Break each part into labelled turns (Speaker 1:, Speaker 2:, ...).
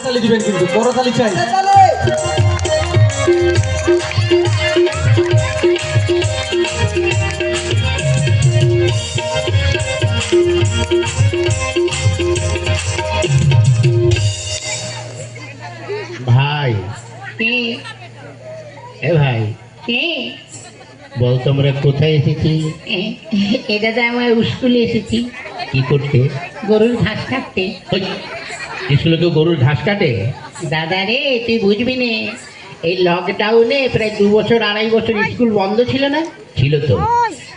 Speaker 1: তালি দিবেন কিন্তু বড় তালি চাই।
Speaker 2: ভাই এ ভাই বল তোমরা কোথায় এসেছি?
Speaker 3: এটা তো আমার স্কুলে এসেছি
Speaker 2: কি করতে?
Speaker 3: গরুর ঘাস কাটতে।
Speaker 2: স্কুলে কেউ গরুর ঘাস কাটে?
Speaker 3: দাদা রে তুই বুঝবি না, এই লকডাউনে প্রায় 2 বছর 2.5 বছর স্কুল বন্ধ ছিল না,
Speaker 2: ছিল তো।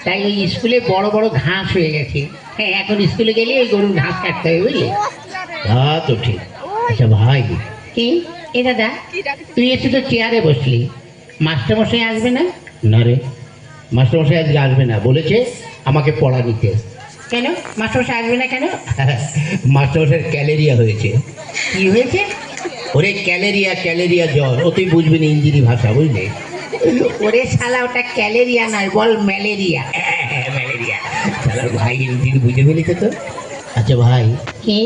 Speaker 3: তাই ওই স্কুলে বড় বড় ঘাস হয়ে গেছে। হ্যাঁ, এখন স্কুলে গেলে ওই গরুর ঘাস কাটতে হবে, বুঝলি?
Speaker 2: তা তো ঠিক। আচ্ছা ভাই,
Speaker 3: কি এ দাদা, তুই এসে তো চেয়ারে বসলি, মাস্টারমশাই আসবে না?
Speaker 2: না রে, মাস্টারমশাই আজকে আসবে না, বলেছে আমাকে পড়া দিতে।
Speaker 3: কেন মাস্টারমশাই আসবে না কেন?
Speaker 2: মাস্টারমশাইয়ের ক্যালেরিয়া হয়েছে।
Speaker 3: কি হয়েছে?
Speaker 2: ওরে ক্যালেরিয়া, ক্যালেরিয়া জ্বর, ও তুই বুঝবি না ইঞ্জিনি ভাষা, বুঝলি?
Speaker 3: ওরে শালা, ওটা ক্যালেরিয়া নয়, বল ম্যালেরিয়া।
Speaker 2: ম্যালেরিয়া। শালার ভাই ইঞ্জিনি বুঝে ফেলেছে তো। আচ্ছা ভাই,
Speaker 3: কি?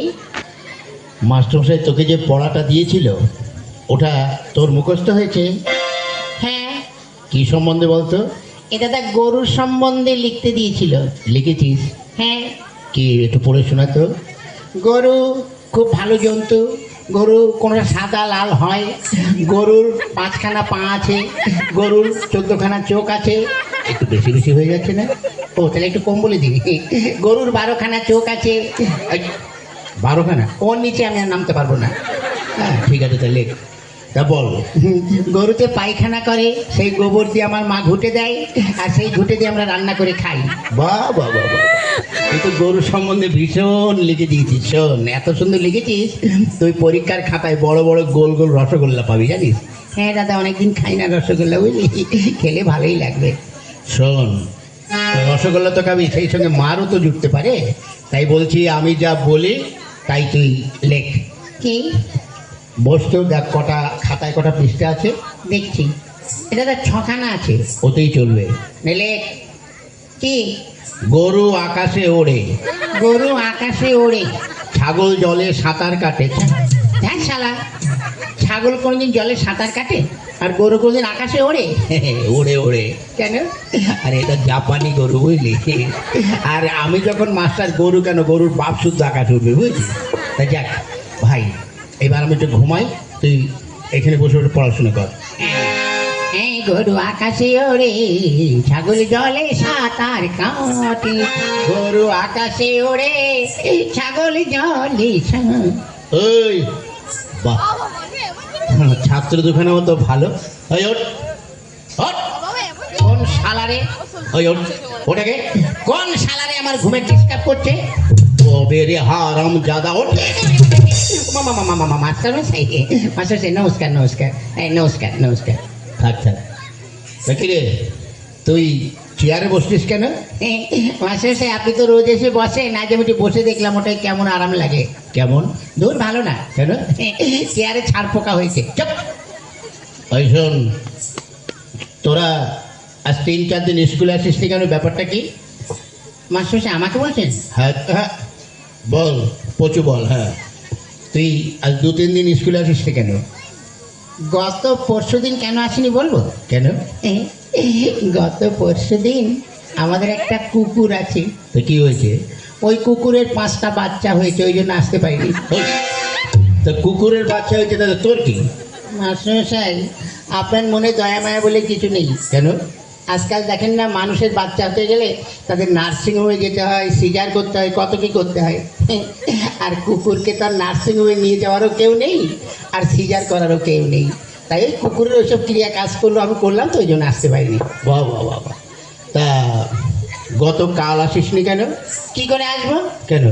Speaker 2: মাস্টারমশাই তোকে যে পড়াটা দিয়েছিল ওটা তোর মুখস্থ হয়েছে?
Speaker 3: হ্যাঁ।
Speaker 2: কি সম্বন্ধে বলতো?
Speaker 3: এটা দা গরুর সম্বন্ধে লিখতে দিয়েছিল।
Speaker 2: লিখেছিস?
Speaker 3: হ্যাঁ।
Speaker 2: কি একটু পড়ে শোনা তো।
Speaker 3: গরু খুব ভালো জন্তু। গরু কোনটা সাদা লাল হয়। গরুর 5খানা পা আছে। গরুর 14খানা চোখ আছে।
Speaker 2: একটু বেশি বেশি হয়ে যাচ্ছে না?
Speaker 3: ও তাহলে একটু কম বলে দিবি। গরুর 12খানা চোখ আছে।
Speaker 2: 12খানা?
Speaker 3: ওর নিচে আমি আর নামতে পারবো না।
Speaker 2: হ্যাঁ ঠিক আছে, তাহলে তা বল।
Speaker 3: গরুতে পায়খানা করে, সেই গোবর দিয়ে আমার মা ঘুটে দেয়, আর সেই ঘুটে দিয়ে আমরা রান্না করে খাই।
Speaker 2: বাহ বাহ বাহ বাহ, তুই তো গরু সম্বন্ধে ভীষণ লিখে দিয়েছিস। শোন, এত সুন্দর লিখেছিস, তুই পরীক্ষার খাতায় বড় বড় গোল গোল রসগোল্লা পাবি, জানিস?
Speaker 3: হ্যাঁ দাদা, অনেকদিন খাই না রসগোল্লা, বুঝলি? খেলে ভালোই লাগবে।
Speaker 2: শোন, রসগোল্লা তো খাবি, সেই সঙ্গে মারও তো জুটতে পারে। তাই বলছি, আমি যা বলি তাই তুই লেখ।
Speaker 3: কি?
Speaker 2: বসতো দেখ, কটা খাতায় কটা পৃষ্ঠা আছে
Speaker 3: দেখছি। এটা তো 6খানা আছে।
Speaker 2: ওতেই চলবে।
Speaker 3: নিলে কি?
Speaker 2: গরু আকাশে ওড়ে,
Speaker 3: গরু আকাশে ওড়ে,
Speaker 2: ছাগল জলে সাঁতার কাটে।
Speaker 3: হ্যাঁ শালা, ছাগল কোনদিন জলে সাঁতার কাটে আর গরু কোনদিন আকাশে ওড়ে?
Speaker 2: ওড়ে ওড়ে।
Speaker 3: কেন?
Speaker 2: আর এটা জাপানি গরু, বুঝলি? আর আমি যখন মাস্টার, গরু কেন, গরুর বাপ শুদ্ধ আকাশে উঠবে, বুঝলি? তা যাক ভাই, এবার আমি একটু ঘুমাই, তুই এখানে বসে বসে পড়াশোনা কর।
Speaker 3: হ্যাঁ, গরু আকাশে ওড়ে, ছাগল জলে সাঁতার কাটে। গরু আকাশে ওড়ে, ছাগল জলে
Speaker 2: ওই বাহ, ছাত্র দুখানা মতো ভালো। ওই ওঠ, ওঠ।
Speaker 3: কোন শালারে?
Speaker 2: ওই ওঠ, ওটাকে।
Speaker 3: কোন শালারে আমার ঘুমের ডিস্টার্ব করছে?
Speaker 2: ও বেরে হারাম জাদা, ওঠ।
Speaker 3: মাস্টারমশাই, মাস্টারমশাই নমস্কার, নমস্কার, নমস্কার, নমস্কার।
Speaker 2: থাক থাক। তা কি রে, তুই চেয়ারে বসছিস কেন?
Speaker 3: মাস্টারমশাই, আপনি তো রোজ এসে বসেন, আজ আমি একটু বসে দেখলাম, ওটাই কেমন আরাম লাগে।
Speaker 2: কেমন?
Speaker 3: দূর ভালো না।
Speaker 2: কেন?
Speaker 3: চেয়ারে ছাড় পোকা হয়েছে। চুপ।
Speaker 2: ওই শোন, তোরা আজ 3-4 দিন স্কুলে আসিস নি কেন, ব্যাপারটা কি?
Speaker 3: মাস্টারমশাই আমাকে বলছেন?
Speaker 2: হ্যাঁ হ্যাঁ, বল পচু বল। হ্যাঁ, তুই আজ 2-3 দিন স্কুলে আসিস নি কেন?
Speaker 3: গত পরশুদিন কেন আসেনি বলবো?
Speaker 2: কেন?
Speaker 3: গত পরশুদিন আমাদের একটা কুকুর আছে।
Speaker 2: তো কি হয়েছে?
Speaker 3: ওই কুকুরের 5টা বাচ্চা হয়েছে, ওই জন্য আসতে পারিনি।
Speaker 2: ওই, তো কুকুরের বাচ্চা হয়েছে, তাহলে তোর কি?
Speaker 3: মাস্টারমশাই, আপনার মনে দয়া মায়া বলে কিছু নেই।
Speaker 2: কেন?
Speaker 3: আজকাল দেখেন না, মানুষের বাচ্চা হতে গেলে তাদের নার্সিংহোমে যেতে হয়, সিজার করতে হয়, কত কী করতে হয়। আর কুকুরকে তো আর নার্সিংহোমে নিয়ে যাওয়ারও কেউ নেই, আর সিজার করারও কেউ নেই। তাই ওই কুকুরের ওইসব ক্রিয়া কাজ করলো, আমি করলাম, তো ওই জন্য আসতে পারিনি।
Speaker 2: বাহ বাহ বাহ বাহ। তা গতকাল আসিস নি কেন?
Speaker 3: কি করে আসবো?
Speaker 2: কেন?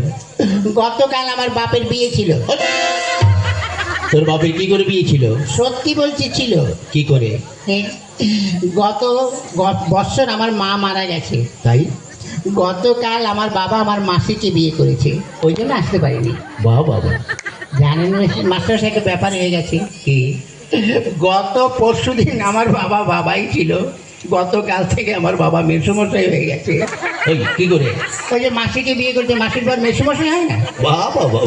Speaker 3: গতকাল আমার বাপের বিয়ে ছিল।
Speaker 2: তোর বাপের কি করে বিয়ে ছিল?
Speaker 3: সত্যি বলছি, ছিল।
Speaker 2: কি করে?
Speaker 3: গত বৎসর আমার মা মারা গেছে,
Speaker 2: তাই
Speaker 3: গতকাল আমার বাবা আমার মাসিকে বিয়ে করেছে, ওই জন্য আসতে পারিনি।
Speaker 2: বাহ বাবা।
Speaker 3: জানেন মাস্টার, একটা ব্যাপার হয়ে গেছে।
Speaker 2: কি?
Speaker 3: গত পরশুদিন আমার বাবা বাবাই ছিল, গতকাল থেকে আমার বাবা মেসোমশাই হয়ে গেছে।
Speaker 2: ওই কি করে?
Speaker 3: ওই যে মাসিকে বিয়ে করছে, মাসির পর মেসোমশাই হয় না?
Speaker 2: বাহ বাহ বাহ।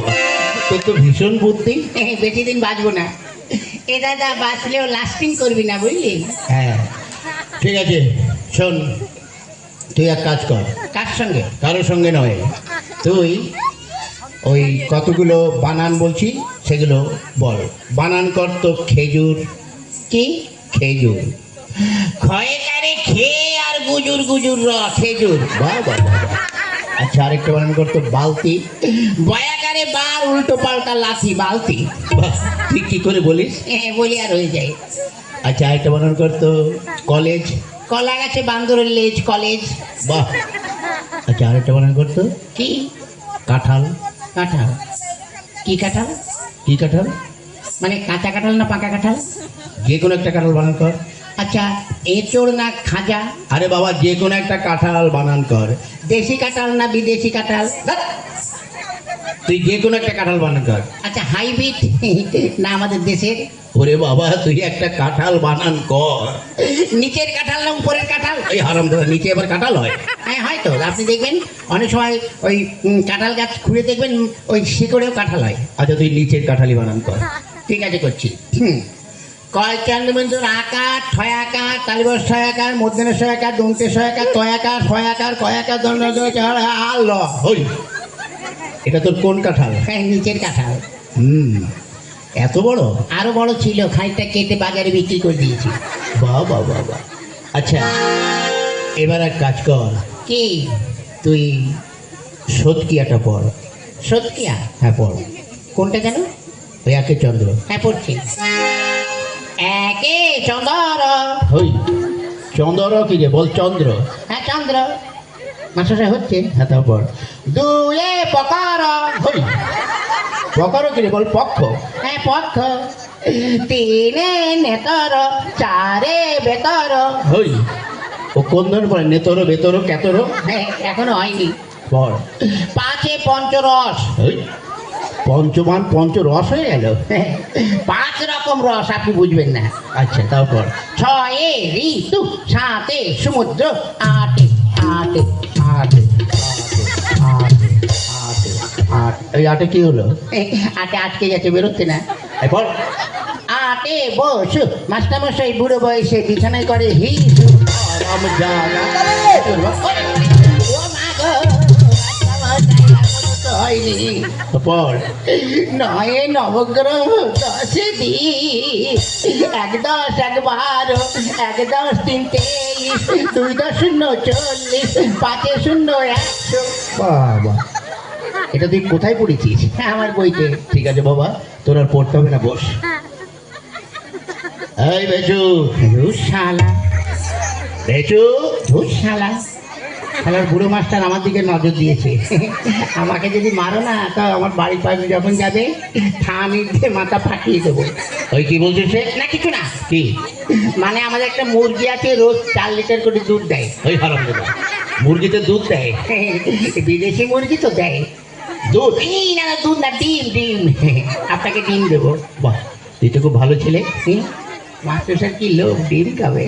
Speaker 2: তোর তো ভীষণ বুদ্ধি।
Speaker 3: বেশি দিন বাঁচবো না এ দাদা, বাঁচলেও লাস্টিং করবি না বুঝলি।
Speaker 2: হ্যাঁ ঠিক আছে, শোন তুই এক কাজ কর,
Speaker 3: কার সঙ্গে?
Speaker 2: কারোর সঙ্গে নয়, তুই ওই কতগুলো বানান বলছি সেগুলো বল। বানান কর তো খেজুর।
Speaker 3: কি?
Speaker 2: খেজুর।
Speaker 3: ক্ষয়ে কারে খেয়ে আর গুজুর গুজুর খেজুর।
Speaker 2: বাহ বাহ বাহ। আচ্ছা আরেকটা বানান কর তো বালতি।
Speaker 3: বয়াকারে বার উল্টো পাল্টা লাথি বালতি।
Speaker 2: বাহ, তুই কি করে বলিস?
Speaker 3: বলি আর হয়ে যায়।
Speaker 2: আচ্ছা আরেকটা বানান কর তো কলেজ।
Speaker 3: কলা গাছে বান্দরের লেজ কলেজ।
Speaker 2: বাহ। আচ্ছা আরেকটা বানান কর তো
Speaker 3: কি?
Speaker 2: কাঁঠাল।
Speaker 3: কাঁঠাল? কি কাঁঠাল?
Speaker 2: কি কাঁঠাল?
Speaker 3: মানে কাঁচা কাঁঠাল না পাকা কাঁঠাল?
Speaker 2: যে কোনো একটা কাঁঠাল বানান কর।
Speaker 3: আচ্ছা এঁচোড় না খাজা?
Speaker 2: আরে বাবা যে কোনো একটা কাঁঠাল বানান কর।
Speaker 3: দেশি কাঁঠাল না বিদেশি কাঁঠাল?
Speaker 2: ধ্যাৎ, তুই যে কোনো একটা কাঁঠাল বানান কর।
Speaker 3: আচ্ছা হাইব্রিড না আমাদের দেশের?
Speaker 2: ওরে বাবা তুই একটা কাঁঠাল বানান কর।
Speaker 3: নিচের কাঁঠাল না উপরের কাঁঠাল?
Speaker 2: এই হারাম দাদা, নিচে এবার কাঁঠাল হয়?
Speaker 3: হ্যাঁ হয়তো, আপনি দেখবেন অনেক সময় ওই কাঁঠাল গাছ খুঁড়ে দেখবেন ওই শিকড়েও কাঁঠাল হয়।
Speaker 2: আচ্ছা তুই নিচের কাঁঠালি বানান কর।
Speaker 3: ঠিক আছে করছি। কয় চন্দ্রবিন্দুর আকার ঠয়াকার কালিবস ছয়াকার মধ্যে ছয়াকার দন্তে ছয়াকার তয়াকার ছয়াকার কয়াকার দণ্ড আল
Speaker 2: ওই এটা তোর কোন কাঁঠাল?
Speaker 3: হ্যাঁ নিচের কাঁঠাল।
Speaker 2: এত বড়?
Speaker 3: আরো বড় ছিল, খানিকটা কেটে বাজারে বিক্রি করে দিয়েছি।
Speaker 2: বাহ বাহ বাহ বাহ। আচ্ছা এবার এক কাজ কর,
Speaker 3: কি?
Speaker 2: তুই সৎকিয়াটা পড়।
Speaker 3: সত্যিয়া?
Speaker 2: হ্যাঁ পড়।
Speaker 3: কোনটা যেন?
Speaker 2: ওই একে চন্দ্র।
Speaker 3: হ্যাঁ পড়ছি। একে চন্দ্র।
Speaker 2: ওই চন্দ্র কি রে, বল চন্দ্র।
Speaker 3: হ্যাঁ চন্দ্র মাস্টার হচ্ছে।
Speaker 2: হ্যাঁ তারপর
Speaker 3: দুয়ে পকার।
Speaker 2: ওই পকারও কি রে, বল পক্ষ।
Speaker 3: হ্যাঁ পক্ষ। তিনে নেতর চারে বেতর।
Speaker 2: ওই ও কোন ধরনের পড়ে, নেতর বেতর কেতর?
Speaker 3: হ্যাঁ এখনো হয়নি।
Speaker 2: পড়।
Speaker 3: পাঁচে পঞ্চরস।
Speaker 2: ওই পঞ্চমান পঞ্চরস হয়ে গেল।
Speaker 3: হ্যাঁ, 5 রকম রস আপনি বুঝবেন না।
Speaker 2: আচ্ছা তারপর
Speaker 3: ছয়ে ঋতু সাতে সমুদ্র আটে আটে
Speaker 2: আটে আটে আটে আট। এই আটে কি হলো?
Speaker 3: আটে আটকে গেছে, বেরোচ্ছে না।
Speaker 2: এই পড়।
Speaker 3: আটে বসু মাস্টারমশাই বুড়ো বয়সে বিছানায় করে হিসু।
Speaker 2: আরাম জানা।
Speaker 3: ও মা গো, মাস্টারমশাই এখনো তো হয়নি।
Speaker 2: তো পড়।
Speaker 3: নয়ে নবগ্রহ 10 দিন 1 10 1 12 1 10 3 23 2 10 0 40 5 0 100।
Speaker 2: বাবা এটা তুই কোথায় পড়েছিস?
Speaker 3: আমার বইতে।
Speaker 2: ঠিক আছে বাবা, তোর আর পড়তে হবে না, বস। এই বেচু।
Speaker 3: শালা
Speaker 2: বেচু।
Speaker 3: শালা শালার বুড়ো মাস্টার আমার দিকে নজর দিয়েছে। আমাকে যদি মারো না তো আমার বাড়ির পাশে যখন যাবে থামি দিয়ে মাথা ফাটিয়ে দেবো।
Speaker 2: ওই কি বলছিস সে?
Speaker 3: না কিছু না।
Speaker 2: কি?
Speaker 3: মানে আমাদের একটা মুরগি আছে, রোজ 4 লিটার করে দুধ দেয়।
Speaker 2: ওই হারাম দাদা, মুরগিতে দুধ দেয়?
Speaker 3: বিদেশি মুরগি তো দেয়
Speaker 2: দুধ?
Speaker 3: এই না না, দুধ না, ডিম ডিম। আপনাকে ডিম দেবো।
Speaker 2: বাহ তুই তো খুব ভালো ছেলে।
Speaker 3: মাস্টার স্যার কি লোক ডিম খাবে?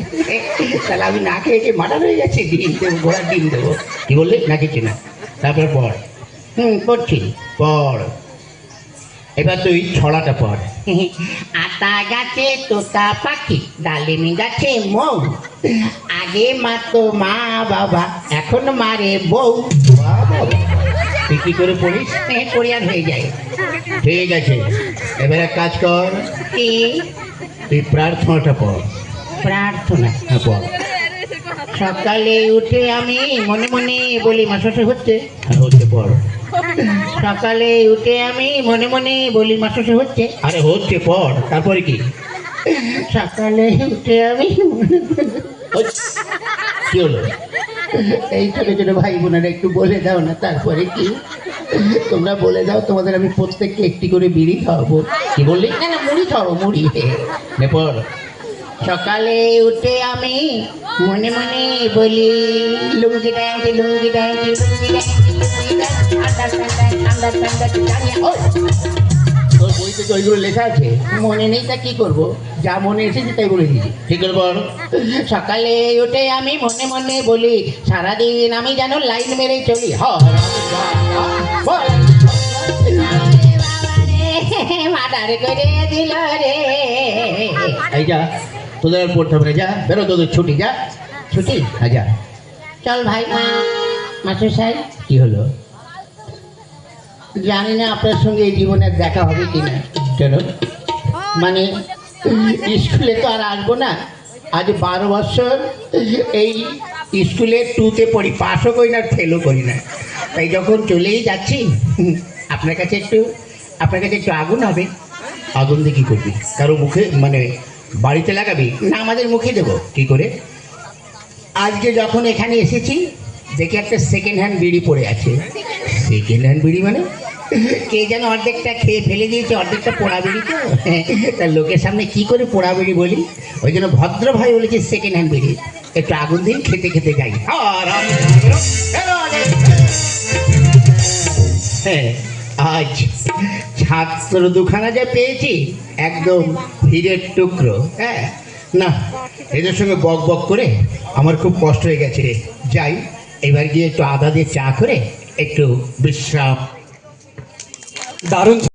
Speaker 3: তাহলে আমি না খেয়ে মাটার হয়ে যাচ্ছে, ডিম দেবো, ঘোড়ার ডিম দেবো।
Speaker 2: কি বললি?
Speaker 3: না কিছু না।
Speaker 2: তারপর পড়।
Speaker 3: পড়ছি।
Speaker 2: পড়। এবার তুই ছড়াটা পড়।
Speaker 3: আতা গাছে তোতা পাখি, ডালিমি গাছে মৌ, আগে মাতো মা বাবা, এখন মারে বউ।
Speaker 2: বাবা, তুই কি করে পড়িস?
Speaker 3: পড়ি আর হয়ে যায়।
Speaker 2: ঠিক আছে এবার এক কাজ কর,
Speaker 3: কি?
Speaker 2: তুই প্রার্থনাটা পড়।
Speaker 3: প্রার্থনা?
Speaker 2: হ্যাঁ পড়।
Speaker 3: সকালে উঠে আমি মনে মনে বলি, মাস্টার হচ্ছে।
Speaker 2: হ্যাঁ হচ্ছে, পড়।
Speaker 3: সকালে উঠে আমি মনে মনে বলি, মাস্টার হচ্ছে।
Speaker 2: আরে হচ্ছে, পড়। তারপরে কি?
Speaker 3: সকালে উঠে আমি মনে মনে।
Speaker 2: কি হলো?
Speaker 3: এই ছোট ছোট ভাই বোনেরা একটু বলে দাও না তারপরে কি? তোমরা বলে দাও, তোমাদের আমি প্রত্যেককে একটি করে বিড়ি খাওয়াবো।
Speaker 2: কি বললি?
Speaker 3: না না, মুড়ি খাওয়াবো, মুড়ি।
Speaker 2: নে পড়।
Speaker 3: সকালে উঠে আমি মনে মনে বলি, লুঙ্গি ডাঙ্গি লুঙ্গি ডাঙ্গি লুঙ্গি ডাঙ্গি।
Speaker 2: তোর বইতে তো ওইগুলো লেখা আছে।
Speaker 3: মনে নেই তা কি করবো, যা মনে এসেছে তাই বলে দিচ্ছি।
Speaker 2: ঠিক করে পড়।
Speaker 3: সকালে উঠে আমি মনে মনে বলি, সারাদিন আমি যেন লাইন মেরে চলি। মার্ডার করে দিল রে।
Speaker 2: এই যা, তোদের আর পড়তে হবে না, যা বেরো, তোদের ছুটি, যা ছুটি, হ্যাঁ যা।
Speaker 3: চল ভাই। মাস্টার সাহেব,
Speaker 2: কি হলো?
Speaker 3: জানি না আপনার সঙ্গে এই জীবনের দেখা হবে কিনা।
Speaker 2: কেন?
Speaker 3: মানে স্কুলে তো আর আসবো না, আজ 12 বছর এই স্কুলে 2তে পড়ি, পাসও করি না ফেলও করি না, তাই যখন চলেই যাচ্ছি আপনার কাছে একটু আগুন হবে।
Speaker 2: আগুন দিয়ে কি করবি? কারো মুখে মানে বাড়িতে লাগাবি?
Speaker 3: না, আমাদের মুখে দেবো।
Speaker 2: কি করে?
Speaker 3: আজকে যখন এখানে এসেছি দেখি একটা সেকেন্ড হ্যান্ড বিড়ি পড়ে আছে।
Speaker 2: সেকেন্ড হ্যান্ড বিড়ি মানে?
Speaker 3: কে যেন অর্ধেকটা খেয়ে ফেলে দিয়েছে, অর্ধেকটা পোড়া বিড়ি তো। তার লোকের সামনে কি করে পোড়া বিড়ি বলি, ওই জন্য ভদ্রভাবে বলেছি সেকেন্ড হ্যান্ড বিড়ি। একটু আগুন দিন, খেতে খেতে যাই। হ্যাঁ, আজ ছাত্র দুখানা যা পেয়েছি, একদম হীরের টুকরো। হ্যাঁ,
Speaker 2: না, এদের সঙ্গে বক বক করে আমার খুব কষ্ট হয়ে গেছে রে। যাই, এবার গিয়ে একটু আদা দিয়ে চা করে একটু বিশ্রাম।
Speaker 1: দারুণ